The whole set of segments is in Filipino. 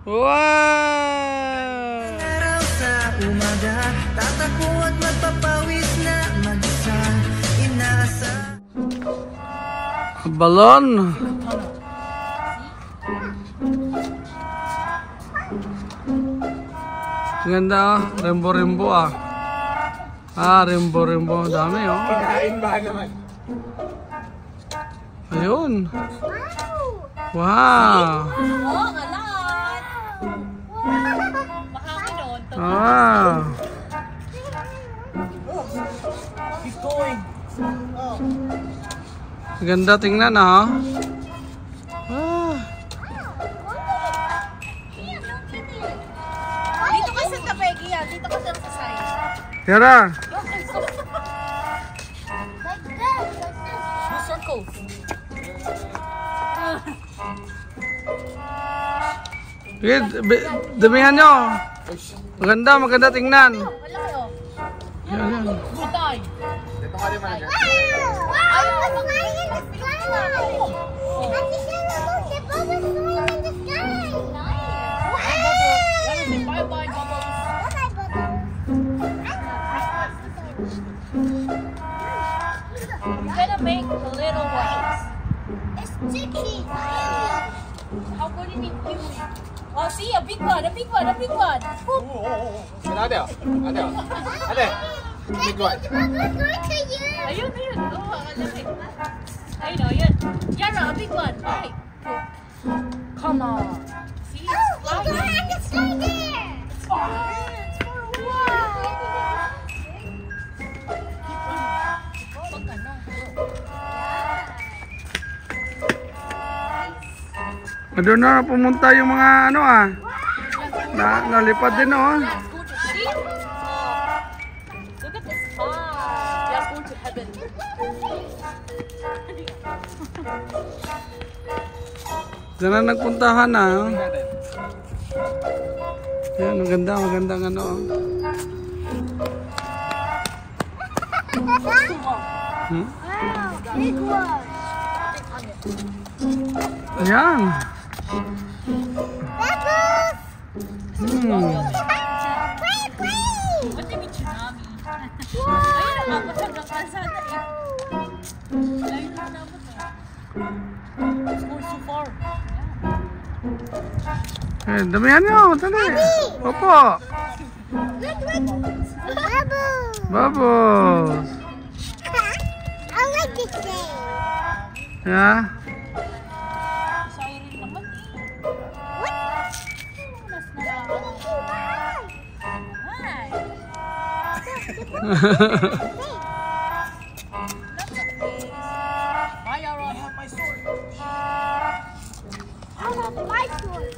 Wow! Araw sa umaga, tatakbo at magpapawis na mag-isa. Inaasa Balon. Ganda ah, rembo-rembo ah. Ah, rembo-rembo. Dami oh. Kinain ba naman? Ayun. Wow. Oh, alat! Mahangin doon. Wow. Keep going. Ganda tingnan ah. Ah. Dito ka sa tapegi yan. Dito ka sa side. Tara. Do circle. Sige, damihan nyo. Maganda, maganda tingnan. Wala kayo. Yan, yan. Gutay. Dito ka rin man dyan. Bye-bye, bubbles. You're gonna make little waves. It's sticky. How good do you need to? Oh, see, a big one, a big one, a big one. Ate. Ate. Big one. Ayun, ayun. Oh, ang laki. Ayun, ayun. Yara, a big one. Right. Come on. See, it's sliding. It's far. It's far away. Huwag ka na. Doon na pumunta yung mga ano ah. Nalipad din oh. Let's go to see. Look at this pond. Let's go to heaven. Diyan na nagpuntahan na. Oh. Yan, maganda, magandang ano. Oh. Hmm? Big one. Ayan. Bubbles. What do you mean tsunami? Ayun, nakapasag ng kalsada eh. Ayun na dapat eh. It's going so far. Eh, damihan nyo, dali. Opo. Look. Bubbles. Bubbles. I like this thing. Yeah. Siren naman eh. Mas Hi. Bye, Aaron. I have my sword. I have my sword.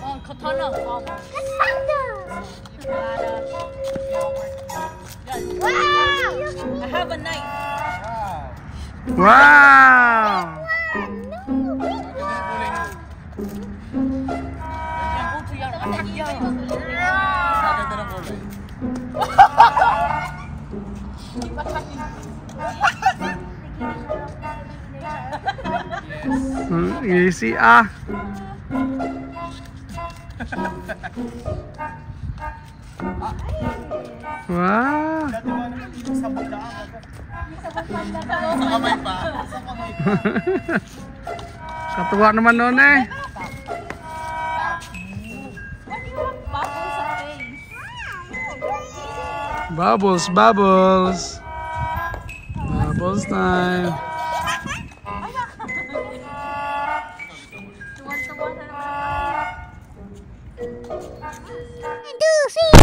Oh, katana. Katana. Wow. I have a knife. Wow. Go to your Maganda ng kulay. Easy ah. Wow. Dati ba naman dito sa bundaan? Sa kamay pa. Sa kamay pa. Katuwa naman noon eh. What do you have bubbles sa face? Bubbles, bubbles. Bubbles time. Tuwan-tuwa na naman. 1, 2, 3.